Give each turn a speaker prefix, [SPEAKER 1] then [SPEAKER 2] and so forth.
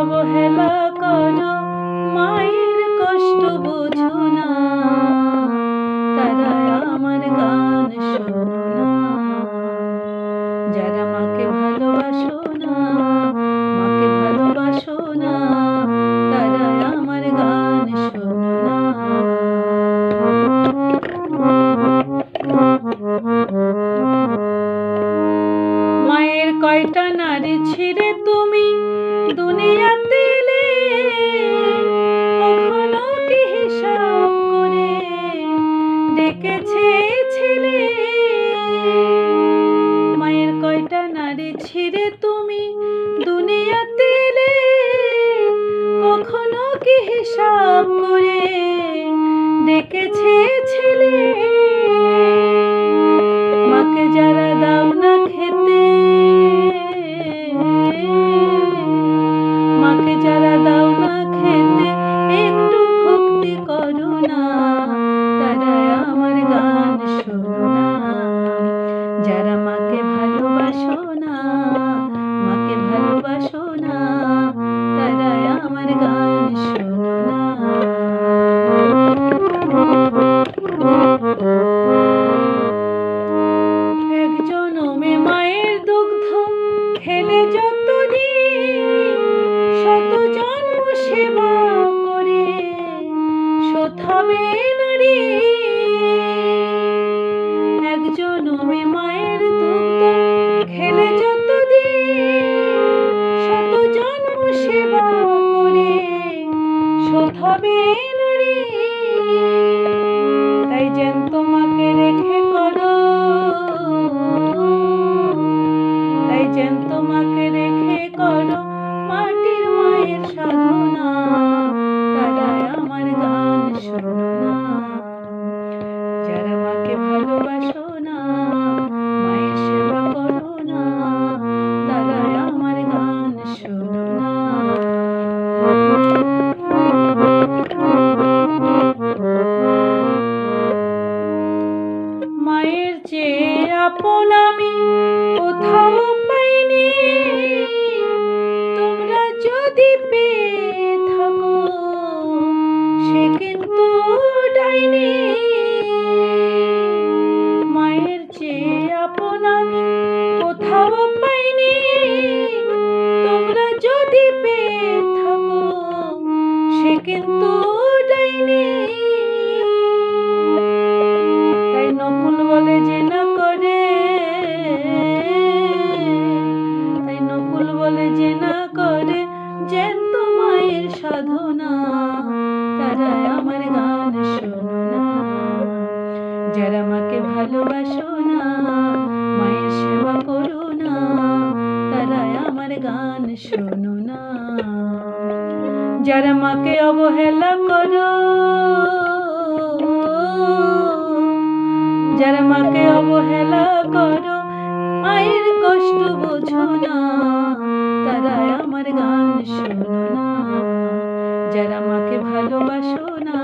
[SPEAKER 1] অবহেলা করো, মায়ের কষ্ট বোঝো না, তারা আমার গান শোনো না। যারা মাকে ভালোবাসো না, মাকে ভালোবাসো না, তারা আমার গান শোনো না। মায়ের কয়টা নারী ছিঁড়ে তুমি দুনিয়াতে এলে, কখনো কি হিসাব করে ডেকেছে ছেলে? মায়ের কয়টা নারী ছিঁড়ে তুমি দুনিয়াতে এলে, কখনো কি হিসাব করে ডেকেছে ছেলে? মাকে যারা দাও না খেতে, মাকে যারা দাও না খেতে, একটু ভক্তি করো না, তারা আমার গান শোনো না। যারা মাকে ভালোবাসো না, মাকে ভালোবাসো না, তারা আমার গান শোনো না। এক জনমে মায়ের দুগ্ধ খেলে যতদিন, শত জন্ম সেবা করে শোধাবে নারী। এক জনমে মায়ের দুগ্ধ খেলে যতদিন, শত জন্ম সেবা করে শোধাবে নারী। তাই জ্যান্ত মাকে রেখে করো, তাই জ্যান্ত মাকে রেখে করো মাটির মায়ের সাধনা, তারা আমার গান শোনো না। যারা মাকে ভালোবাসো না, মায়ের সেবা করো না, তারা আমার গান শোনো না। মায়ের চেয়ে আপন আমি কোথাও পাইনি, তোমরা যদি পেয়ে থাকো সে কিন্তু ডাইনি। মায়ের চেয়ে আপন আমি কোথাও পাইনি, তোমরা যদি পেয়ে থাকো সে কিন্তু ডাইনি। তাই নকুল বলে যে না করে, তাই নকুল বলে যে না করে জ্যান্ত মায়ের সাধনা, তারা আমার গান শোনো না। যারা মাকে ভালোবাসো না, মায়ের সেবা করো না, তারা আমার গান শোনো না। যারা মাকে অবহেলা করো, যারা মাকে অবহেলা করো, মায়ের কষ্ট বোঝো না, তারা আমার গান শোনো না। যারা মাকে ভালোবাসো না,